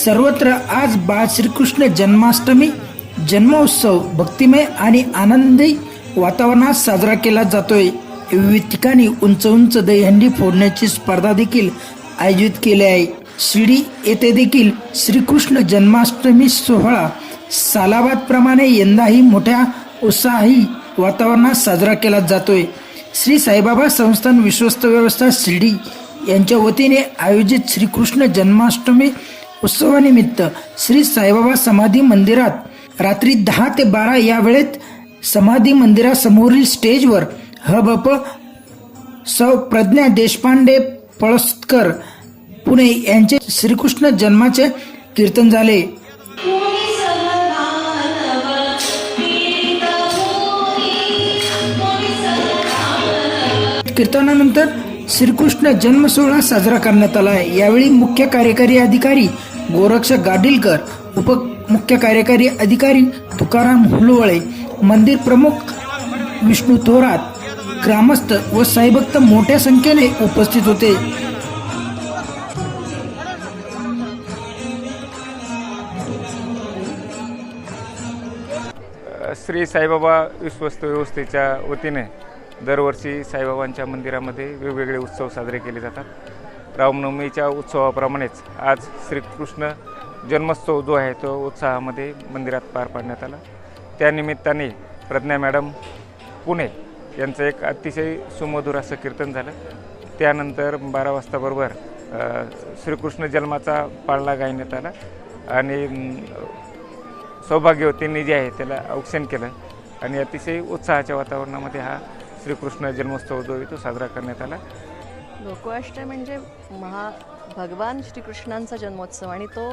सर्वत्र आज बाळ श्रीकृष्ण जन्माष्टमी जन्मोत्सव भक्तिमय आणि आनंदी वातावरणात साजरा केला जातोय। विविध ठिकाणी उंच उंच दहीहंडी फोडण्याची स्पर्धा देखील आयोजित केली आहे। शिर्डी येथे देखील श्रीकृष्ण जन्माष्टमी सोहळा सालाबादप्रमाणे यंदाही मोठ्या उत्साही वातावरणात साजरा केला जातोय। श्री साईबाबा संस्थान विश्वस्त व्यवस्था शिर्डी यांच्या वतीने आयोजित श्रीकृष्ण जन्माष्टमी उत्सवानिमित्त श्री साईबाबा समाधी मंदिरात रात्री 10 ते 12 या वेळेत समाधी मंदिरासमोरील स्टेजवर हबप सौ प्रज्ञा देशपांडे पळसकर पुणे यांचे श्रीकृष्ण जन्माचे कीर्तन झाले। कीर्तनानंतर श्रीकृष्ण जन्म सोहळा साजरा करण्यात आला। यावेळी मुख्य कार्यकारी अधिकारी गोरक्ष गाडीलकर, उपमुख्य कार्यकारी अधिकारी तुकाराम हुलवळे, मंदिर प्रमुख विष्णू थोरात, ग्रामस्थ व साईभक्त मोठ्या संख्येने उपस्थित होते। श्री साईबाबा विश्वस्त व्यवस्थेच्या वतीने दरवर्षी साईबाबांच्या मंदिरामध्ये वेगवेगळे उत्सव साजरे केले जातात। रामनवमीच्या उत्सवाप्रमाणेच आज श्रीकृष्ण जन्मोत्सव जो आहे तो उत्साहामध्ये मंदिरात पार पाडण्यात आला। त्यानिमित्ताने प्रज्ञा मॅडम पुणे यांचं एक अतिशय सुमधुर असं कीर्तन झालं। त्यानंतर 12 वाजता बरोबर श्रीकृष्ण जन्माचा पाळणा गायण्यात आला आणि सौभाग्यवतींनी जे आहे त्याला औक्षण केलं आणि अतिशय उत्साहाच्या वातावरणामध्ये हा श्रीकृष्ण जन्मोत्सव जो आहे तो साजरा करण्यात आला। गोकुळाष्टमी म्हणजे भगवान श्रीकृष्णांचा जन्मोत्सव आणि तो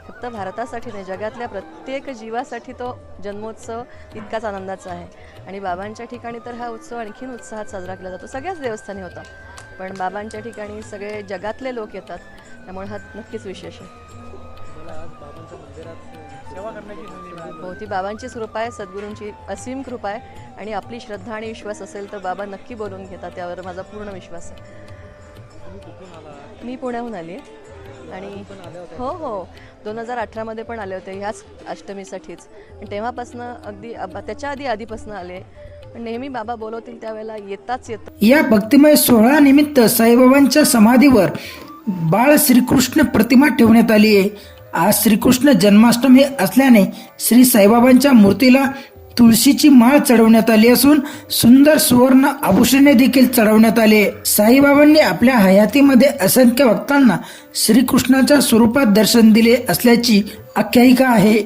फक्त भारतासाठी नाही, जगातल्या प्रत्येक जीवासाठी तो जन्मोत्सव इतकाच आनंदाचा आहे। आणि बाबांच्या ठिकाणी तर हा उत्सव आणखीन उत्साहात साजरा केला जातो। सगळ्याच देवस्थानी होता, पण बाबांच्या ठिकाणी सगळे जगातले लोक येतात, त्यामुळे हा नक्कीच विशेष आहे। ती बाबांचीच कृपा आहे, सद्गुरूंची असीम कृपा आहे आणि आपली श्रद्धा आणि विश्वास असेल तर बाबा नक्की बोलून घेतात, त्यावर माझा पूर्ण विश्वास आहे। मी पुण्याहून आली आहे आणि हो 2018 पण आले होते ह्याच अष्टमीसाठीच, तेव्हापासून अगदी त्याच्या आधीपासून आले, पण नेहमी बाबा बोलवतील त्यावेळेला येतात। या भक्तिमय सोहळा निमित्त साईबाबांच्या समाधीवर बाळ श्रीकृष्ण प्रतिमा ठेवण्यात आली आहे। आज श्रीकृष्ण जन्माष्टमी असल्याने श्री साईबाबांच्या मूर्तीला तुळशीची माळ चढवण्यात आली असून सुंदर सुवर्ण आभूषणे देखील चढवण्यात आले। साईबाबांनी आपल्या हयातीमध्ये असंख्य भक्तांना श्रीकृष्णाच्या स्वरूपात दर्शन दिले असल्याची आख्यायिका आहे।